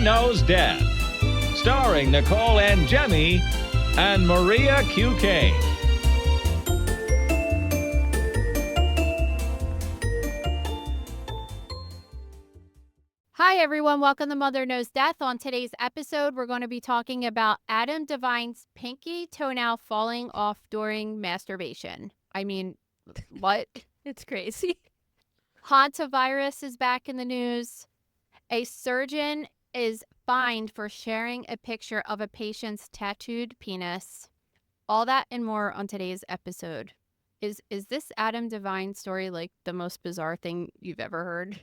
Mother Knows Death, starring Nicole and Jemmy and Maria QK. Hi, everyone. Welcome to Mother Knows Death. On today's episode, we're going to be talking about Adam Devine's pinky toenail falling off during masturbation. I mean, what? It's crazy. Hantavirus is back in the news. A surgeon is fined for sharing a picture of a patient's tattooed penis. All that and more on today's episode. Is this Adam Devine story like the most bizarre thing you've ever heard?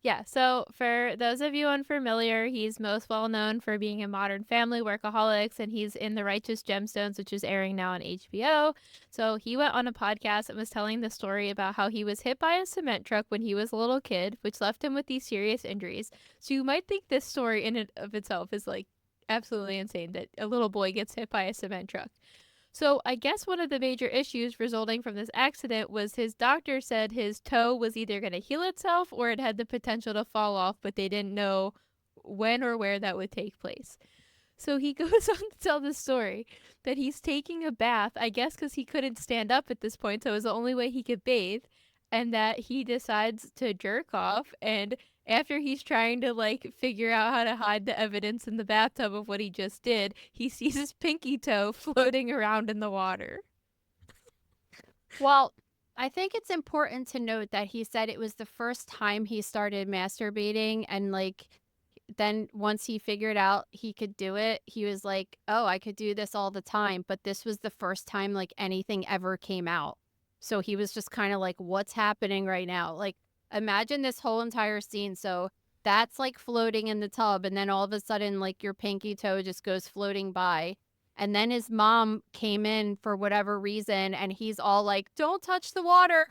Yeah, so for those of you unfamiliar, he's most well known for being in Modern Family, Workaholics, and he's in The Righteous Gemstones, which is airing now on HBO. So he went on a podcast and was telling the story about how he was hit by a cement truck when he was a little kid, which left him with these serious injuries. So you might think this story in and of itself is like absolutely insane that a little boy gets hit by a cement truck. So I guess one of the major issues resulting from this accident was his doctor said his toe was either going to heal itself or it had the potential to fall off, but they didn't know when or where that would take place. So he goes on to tell the story that he's taking a bath, I guess because he couldn't stand up at this point, so it was the only way he could bathe, and that he decides to jerk off, and after he's trying to figure out how to hide the evidence in the bathtub of what he just did, he sees his pinky toe floating around in the water. Well, I think it's important to note that he said it was the first time he started masturbating, and then once he figured out he could do it, he was like, oh, I could do this all the time. But this was the first time anything ever came out. So he was just kind of like, what's happening right now? Imagine this whole entire scene. So that's floating in the tub, and then all of a sudden your pinky toe just goes floating by. And then his mom came in for whatever reason, and he's all like, don't touch the water.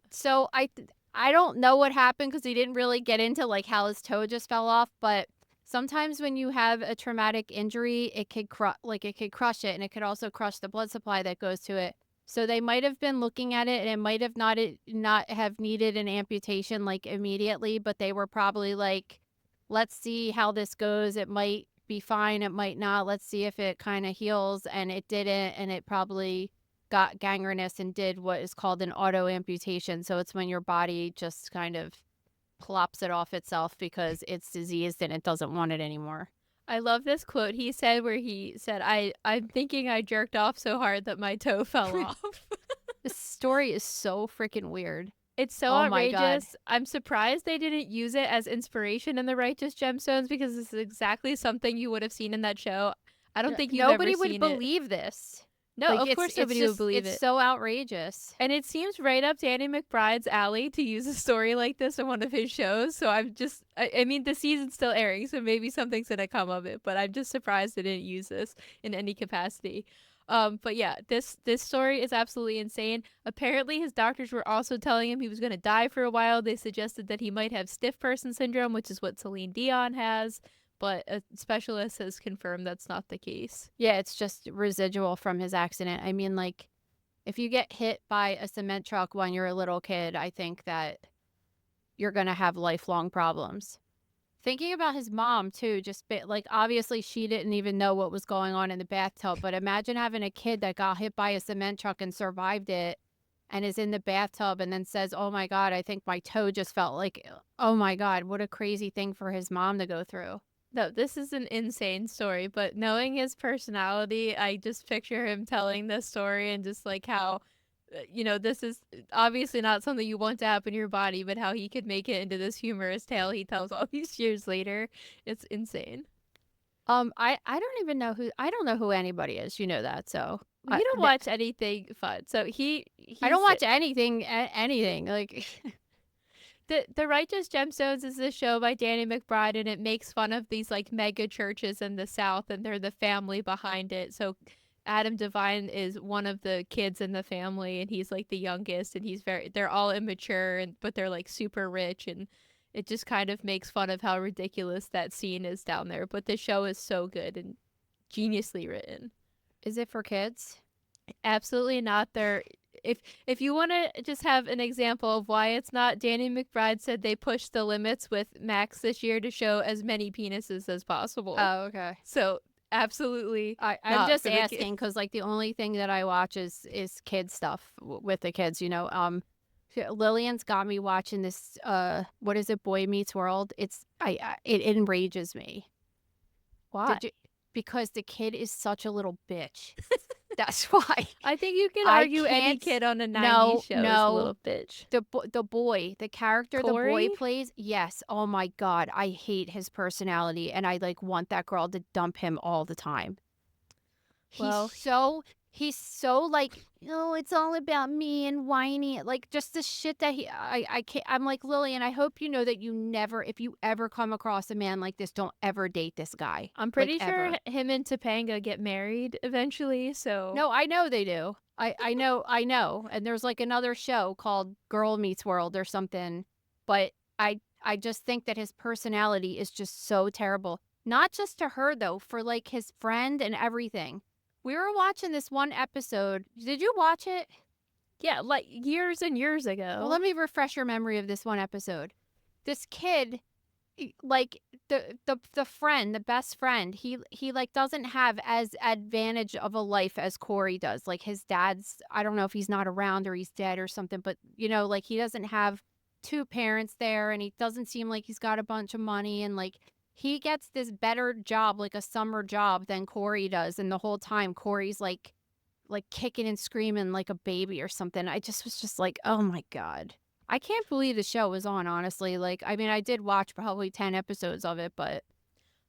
So I don't know what happened because he didn't really get into how his toe just fell off, but sometimes when you have a traumatic injury, it could it could crush it, and it could also crush the blood supply that goes to it. So they might have been looking at it, and it might have not have needed an amputation immediately, but they were probably let's see how this goes. It might be fine, it might not. Let's see if it kind of heals, and it didn't, and it probably got gangrenous and did what is called an auto amputation. So it's when your body just kind of plops it off itself because it's diseased and it doesn't want it anymore. I love this quote he said where he said, I'm thinking I jerked off so hard that my toe fell off. This story is so freaking weird. It's so outrageous. I'm surprised they didn't use it as inspiration in The Righteous Gemstones because this is exactly something you would have seen in that show. I don't think nobody would believe this. No, of course nobody would believe it. It's so outrageous. And it seems right up Danny McBride's alley to use a story like this in one of his shows. So I mean, the season's still airing, so maybe something's going to come of it. But I'm just surprised they didn't use this in any capacity. But yeah, this story is absolutely insane. Apparently, his doctors were also telling him he was going to die for a while. They suggested that he might have stiff person syndrome, which is what Celine Dion has. But a specialist has confirmed that's not the case. Yeah, it's just residual from his accident. I mean, if you get hit by a cement truck when you're a little kid, I think that you're going to have lifelong problems. Thinking about his mom, too, obviously she didn't even know what was going on in the bathtub. But imagine having a kid that got hit by a cement truck and survived it and is in the bathtub and then says, oh, my God, I think my toe just felt oh, my God, what a crazy thing for his mom to go through. No, this is an insane story, but knowing his personality, I just picture him telling this story and just how, this is obviously not something you want to happen to your body, but how he could make it into this humorous tale he tells all these years later. It's insane. I don't even know I don't know who anybody is. You know that, so. You don't watch anything fun. So I don't watch anything. The Righteous Gemstones is a show by Danny McBride, and it makes fun of these mega churches in the South, and they're the family behind it. So Adam Devine is one of the kids in the family, and he's the youngest, and they're all immature, but they're super rich, and it just kind of makes fun of how ridiculous that scene is down there. But the show is so good and geniusly written. Is it for kids? Absolutely not. if you want to just have an example of why it's not, Danny McBride said they pushed the limits with Max this year to show as many penises as possible. Oh, okay. So absolutely. I'm not just for the kid. asking because like the only thing that I watch is kid stuff with the kids. Lillian's got me watching this. What is it? Boy Meets World. It enrages me. Why? Because the kid is such a little bitch. That's why. I think you can I argue any can't- kid on a 90s no, show is a no. little bitch. The boy, the character the Corey? boy plays. Yes. Oh my God, I hate his personality, and I like want that girl to dump him all the time. Well- He's so like, it's all about me and whiny, like just the shit that I can't. I'm like, Lillian, I hope you know that you never, if you ever come across a man like this, don't ever date this guy. I'm pretty Like, sure ever. him and Topanga get married eventually, so No, I know they do. I know. And there's like another show called Girl Meets World or something. But I just think that his personality is just so terrible. Not just to her though, for like his friend and everything. We were watching this one episode. Did you watch it? yeah, like years and years ago. Well, let me refresh your memory of this one episode. This kid, like the friend, the best friend, he like doesn't have as advantage of a life as Corey does. Like his dad's, I don't know if he's not around or he's dead or something, but like he doesn't have two parents there, and he doesn't seem like he's got a bunch of money, and like he gets this better job, like a summer job, than Corey does, and the whole time Corey's like kicking and screaming like a baby or something. I just was just like, oh my God. I can't believe the show was on, honestly. Like, I mean, I did watch probably 10 episodes of it, but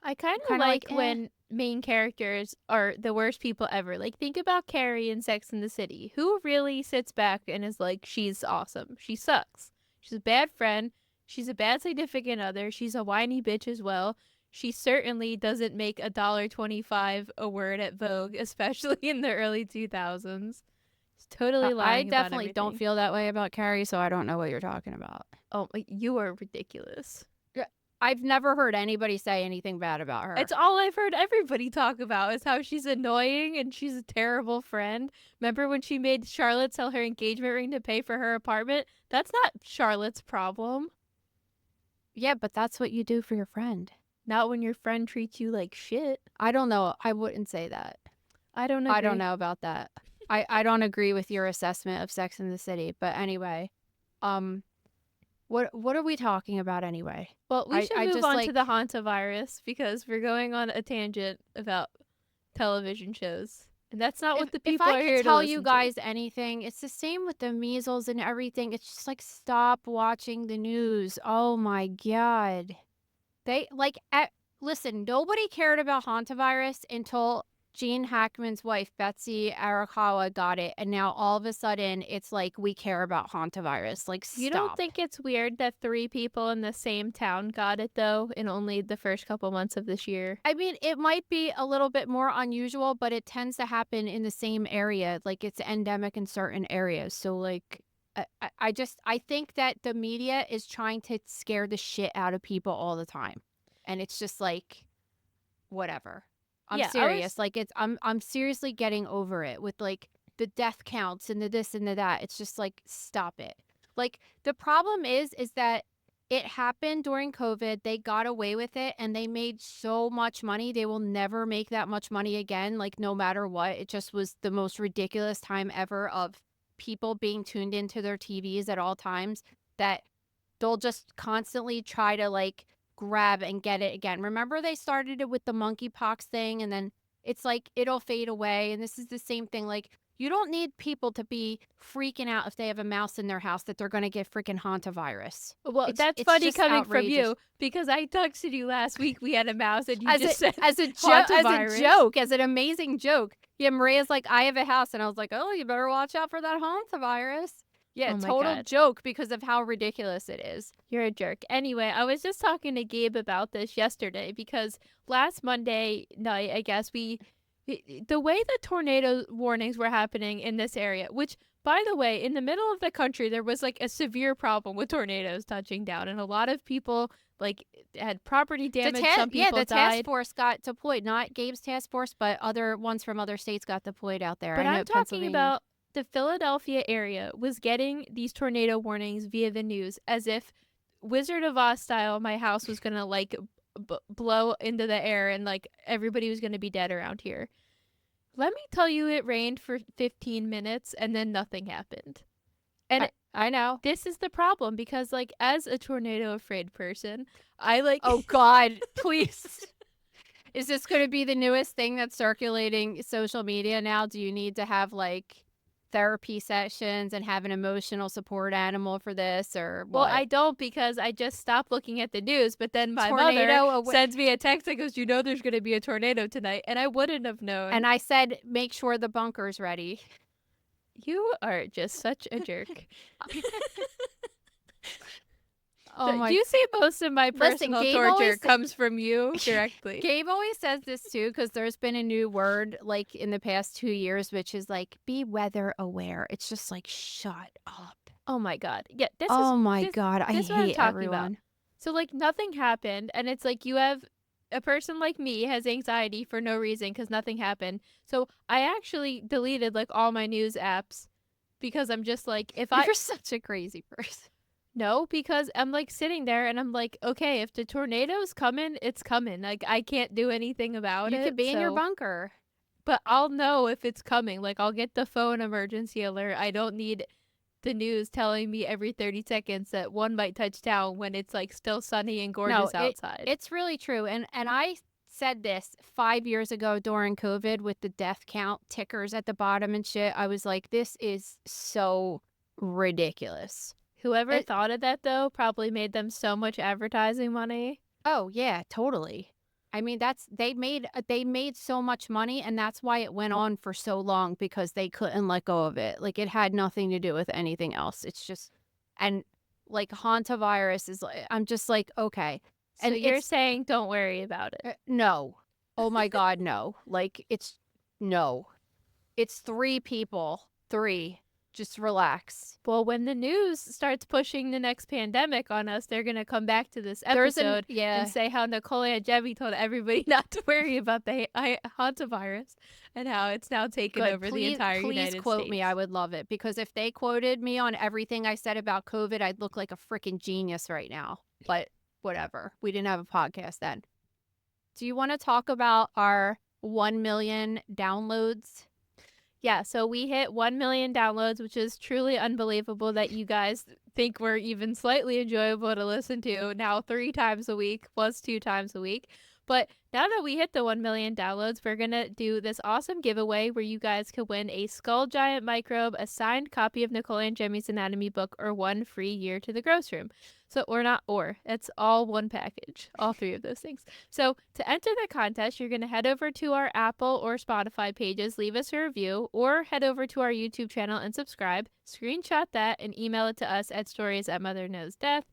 I kind of Kinda like like, eh. when main characters are the worst people ever. Like, think about Carrie in Sex and the City. Who really sits back and is like, she's awesome? She sucks. She's a bad friend. She's a bad significant other. She's a whiny bitch as well. She certainly doesn't make $1.25 a word at Vogue, especially in the early 2000s. It's totally I lying about definitely don't everything. feel that way about Carrie, so I don't know what you're talking about. Oh, you are ridiculous. I've never heard anybody say anything bad about her. It's all I've heard everybody talk about is how she's annoying and she's a terrible friend. Remember when she made Charlotte sell her engagement ring to pay for her apartment? That's not Charlotte's problem. Yeah, but that's what you do for your friend. Not when your friend treats you like shit. I don't know. I wouldn't say that. I don't know. I don't know about that. I don't agree with your assessment of Sex and the City. But anyway, what are we talking about anyway? Well, we should move just, on to like- the Hantavirus because we're going on a tangent about television shows. And that's not what the people if are I here can to tell listen you to. guys anything, it's the same with the measles and everything. It's just like, stop watching the news. Oh my God. Listen, nobody cared about hantavirus until Gene Hackman's wife, Betsy Arakawa, got it. And now all of a sudden it's like, we care about hantavirus. Like, stop. You don't think it's weird that 3 people in the same town got it, though, in only the first couple months of this year? I mean, it might be a little bit more unusual, but it tends to happen in the same area. Like, it's endemic in certain areas. So, like, I think that the media is trying to scare the shit out of people all the time. And it's just like, whatever. I'm Yeah, I serious. Like, I'm seriously getting over it with, like, the death counts and the this and the that. It's just like, stop it. Like, the problem is that it happened during COVID. They got away with it and they made so much money. They will never make that much money again, like, no matter what. It just was the most ridiculous time ever of people being tuned into their TVs at all times that they'll just constantly try to, like, grab and get it again. Remember they started it with the monkeypox thing, and then it's like it'll fade away. And this is the same thing. Like, you don't need people to be freaking out if they have a mouse in their house that they're going to get freaking hantavirus. Well, that's it's funny just coming outrageous. from you because I texted you last week we had a mouse and you As just a, said as a hantavirus. joke, as an amazing joke. Yeah, Maria's like, I have a house, and I was like, oh, you better watch out for that hantavirus. Yeah, Oh my total God. joke because of how ridiculous it is. You're a jerk. Anyway, I was just talking to Gabe about this yesterday because last Monday night, I guess the way the tornado warnings were happening in this area, which, by the way, in the middle of the country, there was like a severe problem with tornadoes touching down, and a lot of people like had property damage. Some people the died. task force got deployed, not Gabe's task force, but other ones from other states got deployed out there. But I know I'm talking Pennsylvania. about the Philadelphia area was getting these tornado warnings via the news as if Wizard of Oz style, my house was going to like blow into the air and like everybody was going to be dead around here. Let me tell you, it rained for 15 minutes and then nothing happened. And I know. this is the problem because, like, as a tornado afraid person, I like. Oh, God, please. Is this going to be the newest thing that's circulating social media now? Do you need to have like therapy sessions and have an emotional support animal for this or what? Well, I don't because I just stopped looking at the news, but then my mother sends me a text that goes, you know there's going to be a tornado tonight, and I wouldn't have known. And I said, make sure the bunker's ready. You are just such a jerk. Oh my! You see, most of my personal torture comes from you directly. Gabe always says this too because there's been a new word like in the past 2 years, which is like be weather aware. It's just like shut up. Oh my God! Yeah, God! I hate everyone. About. So like nothing happened, and it's like you have a person like me has anxiety for no reason because nothing happened. So I actually deleted like all my news apps because I'm just like You're such a crazy person. No, because I'm like sitting there and I'm like, okay, if the tornado's coming, it's coming. Like I can't do anything about it. You could be in your bunker. But I'll know if it's coming. Like I'll get the phone emergency alert. I don't need the news telling me every 30 seconds that one might touch down when it's like still sunny and gorgeous outside. It's really true. And I said this 5 years ago during COVID with the death count tickers at the bottom and shit. I was like, this is so ridiculous. Whoever thought of that, though, probably made them so much advertising money. Oh, yeah, totally. I mean, they made so much money, and that's why it went on for so long because they couldn't let go of it. Like, it had nothing to do with anything else. It's just, and like Hantavirus is, I'm just like, okay. So and you're saying don't worry about it. No. Oh my God, no. Like, no. It's 3 people. 3. Just relax. Well, when the news starts pushing the next pandemic on us, they're going to come back to this episode and say how Nicole and Jemmy told everybody not to worry about the Hantavirus and how it's now taken over the entire United States. Please quote me. I would love it. Because if they quoted me on everything I said about COVID, I'd look like a freaking genius right now. But whatever. We didn't have a podcast then. Do you want to talk about our 1 million downloads? Yeah, so we hit 1 million downloads, which is truly unbelievable that you guys think we're even slightly enjoyable to listen to now 3 times a week, plus 2 times a week. But now that we hit the 1 million downloads, we're going to do this awesome giveaway where you guys could win a Skull Giant Microbe, a signed copy of Nicole and Jemmy's Anatomy book, or 1 free year to the Gross Room. So, it's all one package, all 3 of those things. So to enter the contest, you're going to head over to our Apple or Spotify pages, leave us a review, or head over to our YouTube channel and subscribe, screenshot that, and email it to us at stories@motherknowsdeath.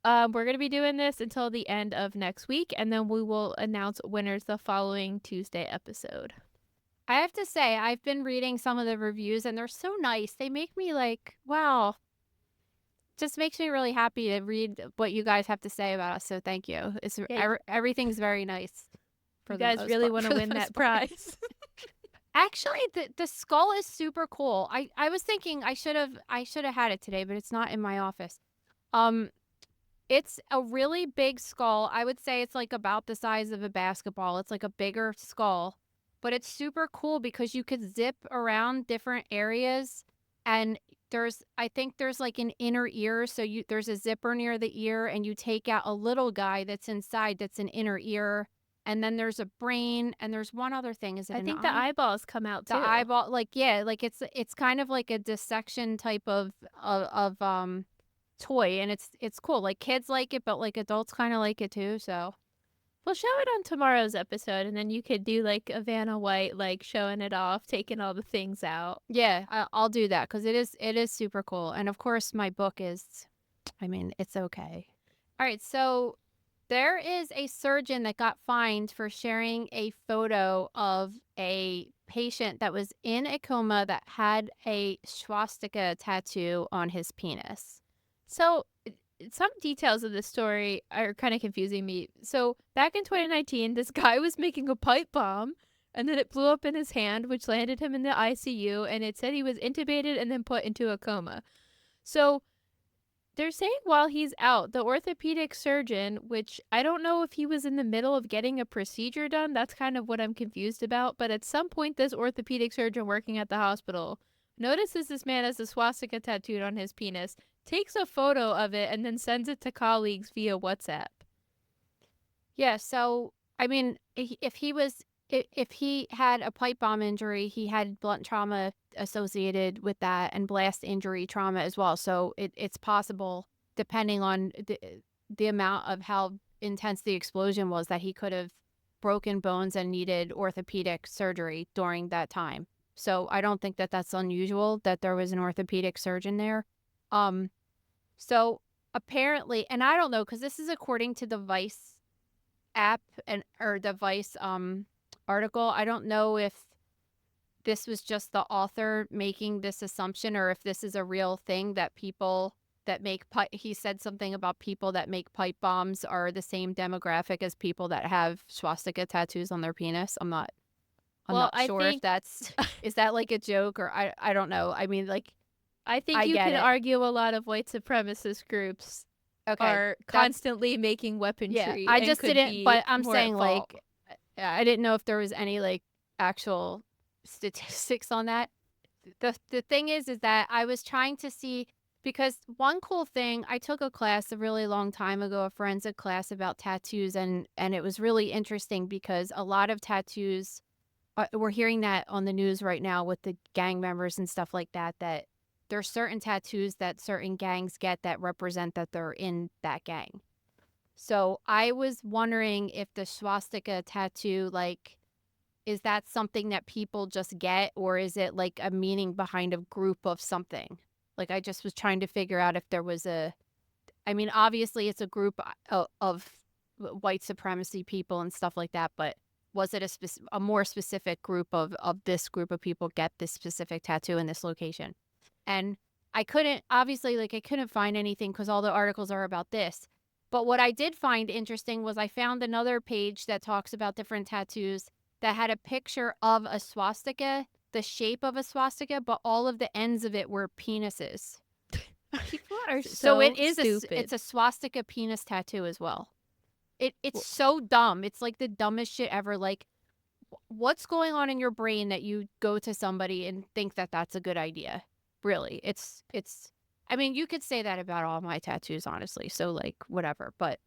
We're going to be doing this until the end of next week, and then we will announce winners the following Tuesday episode. I have to say, I've been reading some of the reviews, and they're so nice. They make me like, wow. Just makes me really happy to read what you guys have to say about us, so thank you. Everything's very nice. You guys really want to win that prize. Actually, the skull is super cool. I was thinking I should have had it today, but it's not in my office. It's a really big skull. I would say it's like about the size of a basketball. It's like a bigger skull, but it's super cool because you could zip around different areas, and I think there's like an inner ear, so there's a zipper near the ear, and you take out a little guy that's inside that's an inner ear, and then there's a brain, and there's one other thing. Is it I think the eyeballs come out too. The eyeball, like it's kind of like a dissection type of toy, and it's cool. Like kids like it, but like adults kind of like it too. So we'll show it on tomorrow's episode, and then you could do like a Vanna White, like showing it off, taking all the things out. Yeah, I'll do that because it is super cool. And of course, my book is, I mean, it's okay. All right, so there is a surgeon that got fined for sharing a photo of a patient that was in a coma that had a swastika tattoo on his penis. So some details of this story are kind of confusing me. So back in 2019, this guy was making a pipe bomb and then it blew up in his hand, which landed him in the ICU, and it said he was intubated and then put into a coma. So they're saying while he's out, the orthopedic surgeon, which I don't know if he was in the middle of getting a procedure done, that's kind of what I'm confused about, but at some point this orthopedic surgeon working at the hospital notices this man has a swastika tattooed on his penis, takes a photo of it, and then sends it to colleagues via WhatsApp. Yeah, so I mean, if he had a pipe bomb injury, he had blunt trauma associated with that and blast injury trauma as well. So it's possible, depending on the amount of how intense the explosion was, that he could have broken bones and needed orthopedic surgery during that time. So I don't think that that's unusual that there was an orthopedic surgeon there. So apparently, and I don't know, because this is according to the Vice app or the Vice article. I don't know if this was just the author making this assumption or if this is a real thing that people that make he said something about people that make pipe bombs are the same demographic as people that have swastika tattoos on their penis. I'm not sure if that's is that like a joke or I don't know. I mean, like, I think you can argue a lot of white supremacist groups are constantly making weapentry. Yeah, I just didn't, but I'm saying, like, I didn't know if there was any, like, actual statistics on that. The thing is that I was trying to see, because one cool thing, I took a class a really long time ago, a forensic class about tattoos, and it was really interesting because a lot of tattoos, we're hearing that on the news right now with the gang members and stuff like that, that there's certain tattoos that certain gangs get that represent that they're in that gang. So I was wondering if the swastika tattoo, like, is that something that people just get, or is it like a meaning behind a group of something? Like, I just was trying to figure out if there was I mean, obviously it's a group of white supremacy people and stuff like that, but was it a more specific group of this group of people get this specific tattoo in this location? And I couldn't find anything because all the articles are about this. But what I did find interesting was I found another page that talks about different tattoos that had a picture of a swastika, the shape of a swastika, but all of the ends of it were penises. People are so it is stupid. It's a swastika penis tattoo as well. It's so dumb. It's like the dumbest shit ever. Like, what's going on in your brain that you go to somebody and think that that's a good idea? Really, it's. I mean, you could say that about all my tattoos, honestly. So, like, whatever. But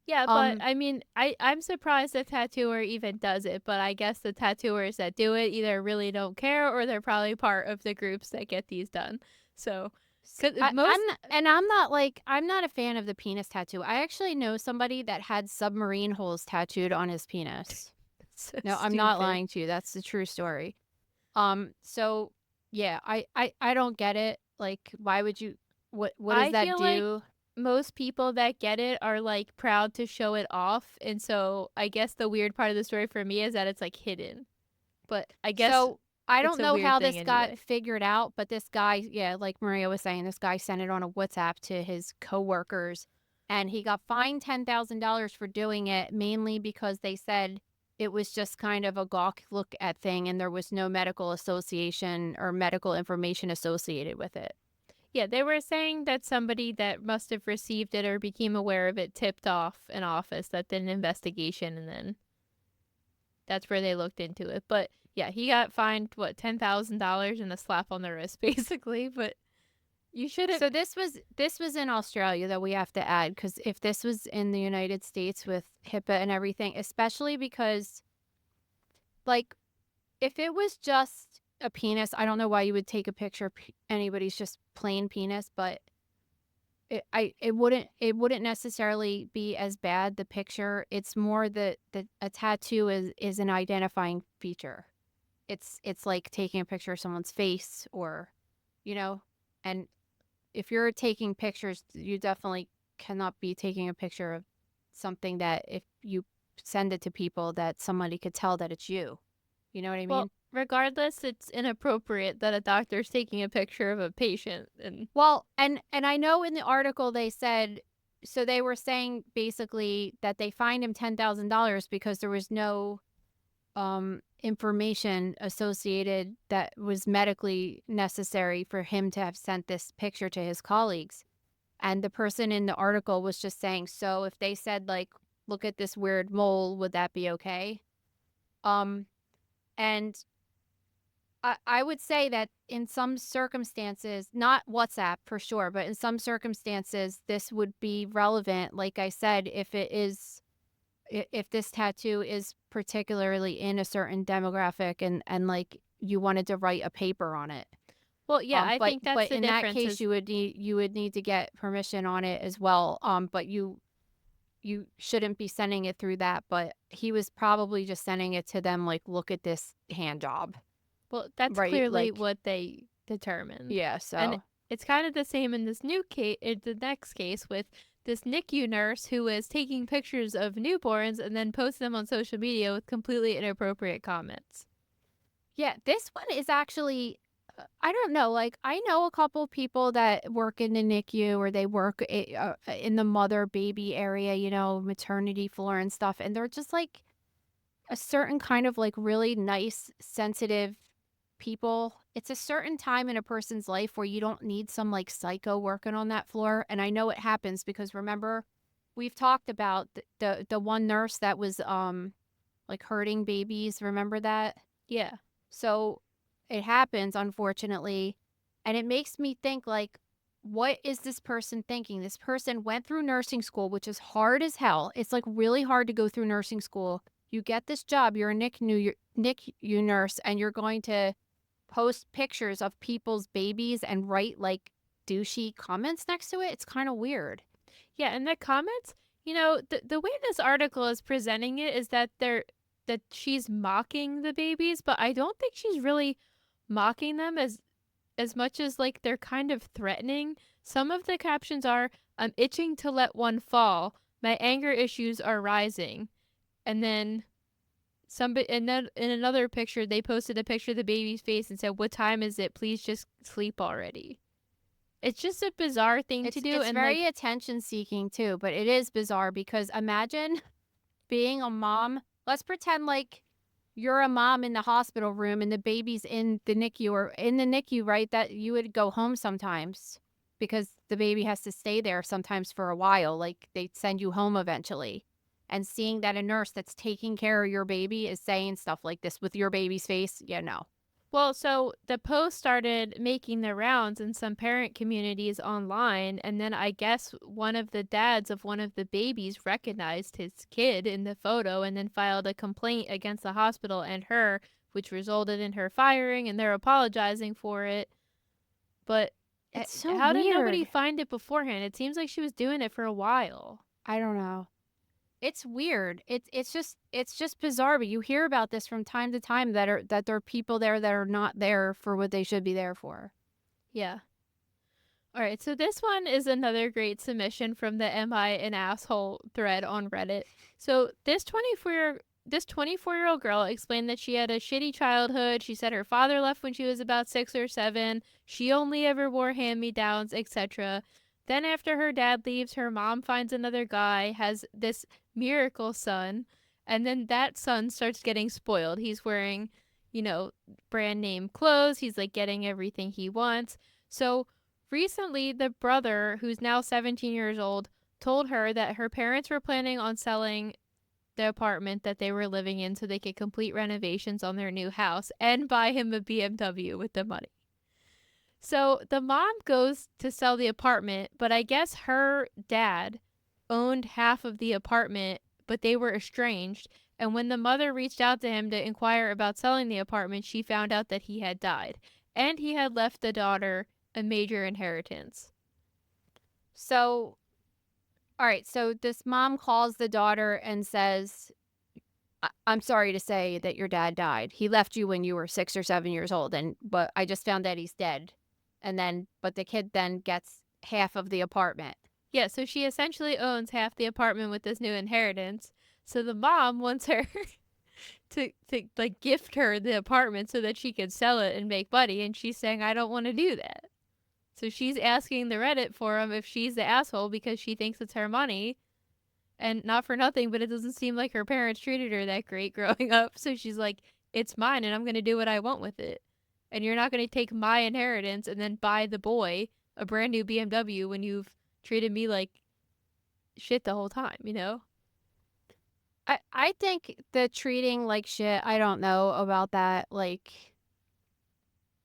yeah, but I mean, I'm surprised the tattooer even does it. But I guess the tattooers that do it either really don't care or they're probably part of the groups that get these done. So, I'm not a fan of the penis tattoo. I actually know somebody that had submarine holes tattooed on his penis. So no, I'm not lying to you. That's the true story. So yeah, I don't get it. Like, why would you? What does that do? Like most people that get it are like proud to show it off, and so I guess the weird part of the story for me is that it's like hidden. But I guess so. I don't know how this got anyway. figured out, but this guy, yeah, like Maria was saying, this guy sent it on a WhatsApp to his coworkers, and he got fined $10,000 for doing it, mainly because they said it was just kind of a gawk look at thing, and there was no medical association or medical information associated with it. Yeah, they were saying that somebody that must have received it or became aware of it tipped off an office that did an investigation, and then that's where they looked into it. But yeah, he got fined, what, $10,000 and a slap on the wrist, basically. But you should have. So this was in Australia, that we have to add, because if this was in the United States with HIPAA and everything, especially because, like, if it was just a penis, I don't know why you would take a picture of anybody's just plain penis, but it wouldn't necessarily be as bad, the picture. It's more that a tattoo is an identifying feature. It's like taking a picture of someone's face, or, you know, and if you're taking pictures, you definitely cannot be taking a picture of something that if you send it to people that somebody could tell that it's you. You know what I mean? Well, regardless, it's inappropriate that a doctor's taking a picture of a patient. And I know in the article they said, so they were saying basically that they fined him $10,000 because there was no information associated that was medically necessary for him to have sent this picture to his colleagues. And the person in the article was just saying, so if they said, like, look at this weird mole, would that be okay? And I would say that in some circumstances, not WhatsApp for sure, but in some circumstances, this would be relevant. Like I said, if this tattoo is particularly in a certain demographic and like you wanted to write a paper on it. Well, yeah, I But think that's the in that difference. case, you would need to get permission on it as well. But you shouldn't be sending it through that. But he was probably just sending it to them, like, look at this hand job. Well, that's Right, clearly like- what they determined. Yeah. So And it's kind of the same in this new case, in the next case with this NICU nurse who is taking pictures of newborns and then posts them on social media with completely inappropriate comments. yeah, this one is actually, I don't know. Like, I know a couple people that work in the NICU or they work in the mother baby area, you know, maternity floor and stuff. And they're just like a certain kind of like really nice, sensitive people. It's a certain time in a person's life where you don't need some like psycho working on that floor. And I know it happens because remember, we've talked about the one nurse that was like hurting babies. Remember that? Yeah. So it happens, unfortunately. And it makes me think, like, what is this person thinking? This person went through nursing school, which is hard as hell. It's like really hard to go through nursing school. You get this job, you're a NICU nurse, and you're going to post pictures of people's babies and write like douchey comments next to it. It's kind of weird. Yeah, and the comments, you know, the way this article is presenting it is that she's mocking the babies, but I don't think she's really mocking them as much as like they're kind of threatening. Some of the captions are, "I'm itching to let one fall. My anger issues are rising." And then and then in another picture they posted a picture of the baby's face and said, "What time is it? Please just sleep already." It's just a bizarre thing to do. It's and very like, attention seeking too, but it is bizarre because imagine being a mom. Let's pretend like you're a mom in the hospital room and the baby's in the NICU or in the NICU, right? That you would go home sometimes because the baby has to stay there sometimes for a while. Like they send you home eventually. And seeing that a nurse that's taking care of your baby is saying stuff like this with your baby's face, yeah, no. well, so the post started making the rounds in some parent communities online, and then I guess one of the dads of one of the babies recognized his kid in the photo and then filed a complaint against the hospital and her, which resulted in her firing, and they're apologizing for it. But It's so how did nobody weird. find it beforehand? It seems like she was doing it for a while. I don't know. It's weird. It's just bizarre. But you hear about this from time to time that there are people there that are not there for what they should be there for. Yeah. All right, so this one is another great submission from the "Am I an Asshole" thread on Reddit. So this 24-year-old girl explained that she had a shitty childhood. She said her father left when she was about 6 or 7. She only ever wore hand-me-downs, etc. Then after her dad leaves, her mom finds another guy, has this miracle son, and then that son starts getting spoiled. He's wearing, you know, brand name clothes. He's like getting everything he wants. So recently, the brother, who's now 17 years old, told her that her parents were planning on selling the apartment that they were living in so they could complete renovations on their new house and buy him a BMW with the money. So the mom goes to sell the apartment, but I guess her dad owned half of the apartment, but they were estranged. And when the mother reached out to him to inquire about selling the apartment, she found out that he had died. And he had left the daughter a major inheritance. So, all right. So this mom calls the daughter and says, I'm sorry to say that your dad died. He left you when you were 6 or 7 years old, but I just found that he's dead. But the kid then gets half of the apartment. Yeah, so she essentially owns half the apartment with this new inheritance. So the mom wants her to like gift her the apartment so that she could sell it and make money, and she's saying, I don't want to do that. So she's asking the Reddit forum if she's the asshole because she thinks it's her money. And not for nothing, but it doesn't seem like her parents treated her that great growing up. So she's like, it's mine and I'm going to do what I want with it. And you're not going to take my inheritance and then buy the boy a brand new BMW when you've treated me like shit the whole time, you know? I think the treating like shit, I don't know about that, like,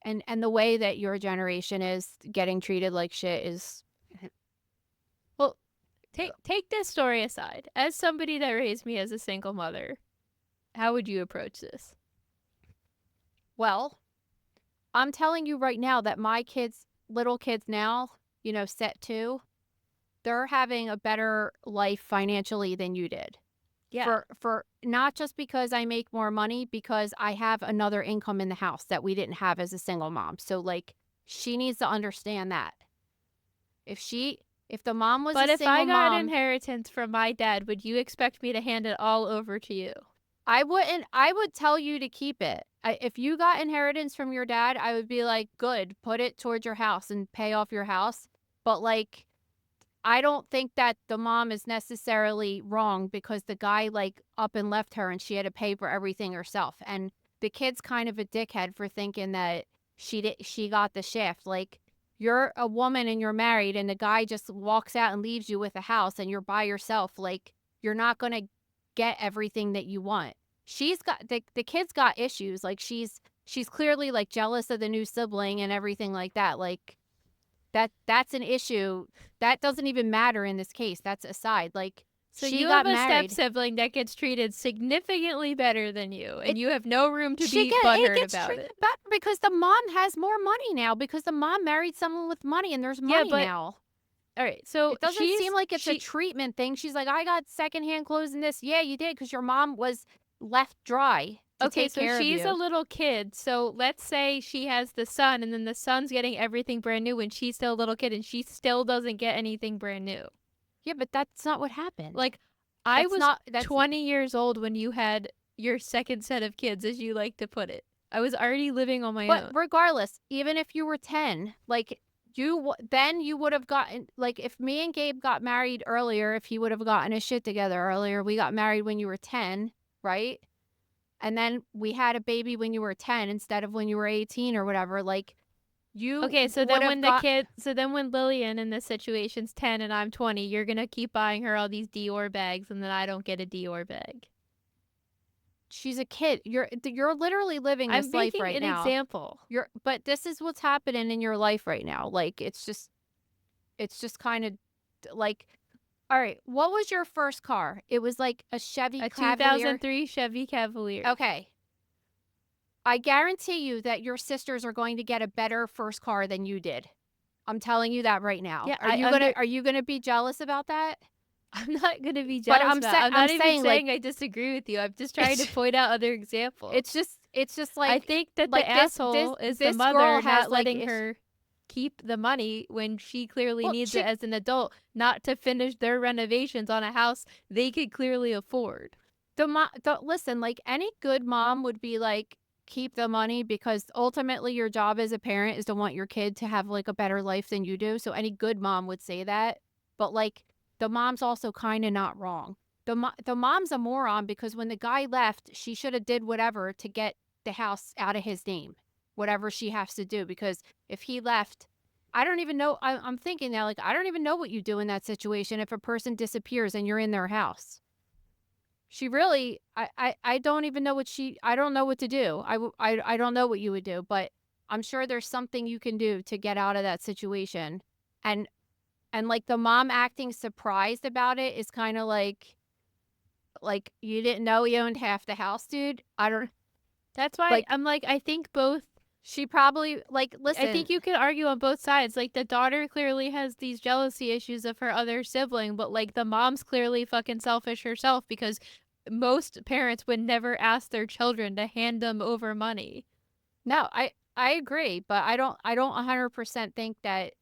and the way that your generation is getting treated like shit is, Well, take this story aside. As somebody that raised me as a single mother, how would you approach this? well, I'm telling you right now that my kids, little kids now, set 2, they're having a better life financially than you did. Yeah. For not just because I make more money, because I have another income in the house that we didn't have as a single mom. So like, she needs to understand that. If the mom was But a if single I got mom, inheritance from my dad, would you expect me to hand it all over to you? I wouldn't. I would tell you to keep it. If you got inheritance from your dad, I would be like, good, put it towards your house and pay off your house. But like, I don't think that the mom is necessarily wrong because the guy like up and left her and she had to pay for everything herself. And the kid's kind of a dickhead for thinking that she got the shift. Like, you're a woman and you're married and the guy just walks out and leaves you with a house and you're by yourself. Like, you're not going to get everything that you want. She's got the kid's got issues. Like, she's clearly like jealous of the new sibling and everything like that. Like, that's an issue that doesn't even matter in this case. That's aside. Like, So she you got have a married. step sibling that gets treated significantly better than you, and you have no room to She be get- butthurt gets about treated it. better because the mom has more money now because the mom married someone with money and there's money but now. All right, so It doesn't seem like it's a treatment thing. She's like, I got secondhand clothes in this. Yeah, you did because your mom was left dry to take care of you. she's a little kid. So let's say she has the son, and then the son's getting everything brand new, and she's still a little kid, and she still doesn't get anything brand new. Yeah, but that's not what happened. Like, I That's was not- that's- 20 years old when you had your second set of kids, as you like to put it. I was already living on my own. But regardless, even if you were 10, like, then you would have gotten, like, if me and Gabe got married earlier, if he would have gotten his shit together earlier, we got married when you were 10, right? And then we had a baby when you were 10 instead of when you were 18 or whatever. Like, you Okay, so would then have when when Lillian in this situation's 10 and I'm 20, you're going to keep buying her all these Dior bags and then I don't get a Dior bag. She's a kid. You're literally living this life right I'm making now. an example. But this is what's happening in your life right now. Like, it's just kind of like, all right, what was your first car? It was like a Chevy Cavalier. 2003 Chevy Cavalier. Okay. I guarantee you that your sisters are going to get a better first car than you did. I'm telling you that right now. Yeah, are you gonna be jealous about that? I'm not going to be jealous. But I'm not even saying, like, I disagree with you. I'm just trying to point out other examples. It's just like, I think that like the this- asshole this- is this the mother girl has, not like, letting is- her keep the money when she clearly Well, needs she- it as an adult, not to finish their renovations on a house they could clearly afford. listen, like, any good mom would be like, keep the money, because ultimately your job as a parent is to want your kid to have like a better life than you do. So any good mom would say that. But like, the mom's also kind of not wrong. The mom's a moron because when the guy left, she should have did whatever to get the house out of his name, whatever she has to do. Because if he left, I don't even know. I'm thinking now, like, I don't even know what you do in that situation if a person disappears and you're in their house. She really, I don't even know I don't know what to do. I don't know what you would do, but I'm sure there's something you can do to get out of that situation. And like, the mom acting surprised about it is kind of like you didn't know he owned half the house, dude. That's why Like- I'm like, I think both. She probably, like, listen. I think you can argue on both sides. Like, the daughter clearly has these jealousy issues of her other sibling, but like the mom's clearly fucking selfish herself because most parents would never ask their children to hand them over money. No, I agree, but I don't 100% think that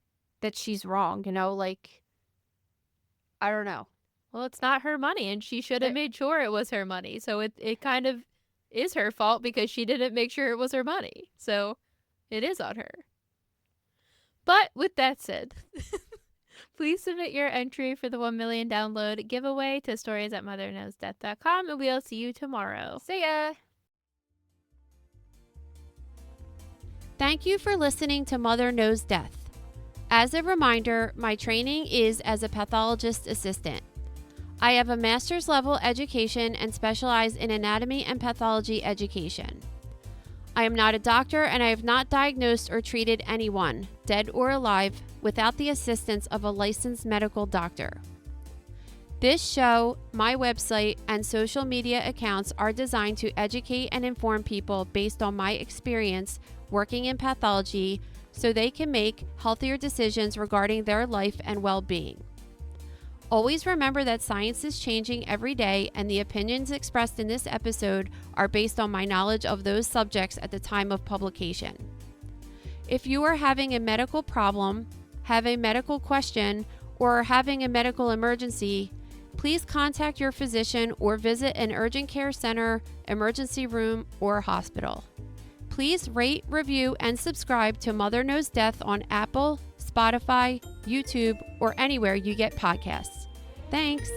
she's wrong, like, I don't know. Well, it's not her money, and she should have made sure it was her money. So it kind of is her fault because she didn't make sure it was her money. So it is on her. But with that said, Please submit your entry for the 1 million download giveaway to stories@motherknowsdeath.com, and we'll see you tomorrow. See ya. Thank you for listening to Mother Knows Death. As a reminder, my training is as a pathologist assistant. I have a master's level education and specialize in anatomy and pathology education. I am not a doctor, and I have not diagnosed or treated anyone, dead or alive, without the assistance of a licensed medical doctor. This show, my website, and social media accounts are designed to educate and inform people based on my experience working in pathology so they can make healthier decisions regarding their life and well-being. Always remember that science is changing every day, and the opinions expressed in this episode are based on my knowledge of those subjects at the time of publication. If you are having a medical problem, have a medical question, or are having a medical emergency, please contact your physician or visit an urgent care center, emergency room, or hospital. Please rate, review, and subscribe to Mother Knows Death on Apple, Spotify, YouTube, or anywhere you get podcasts. Thanks!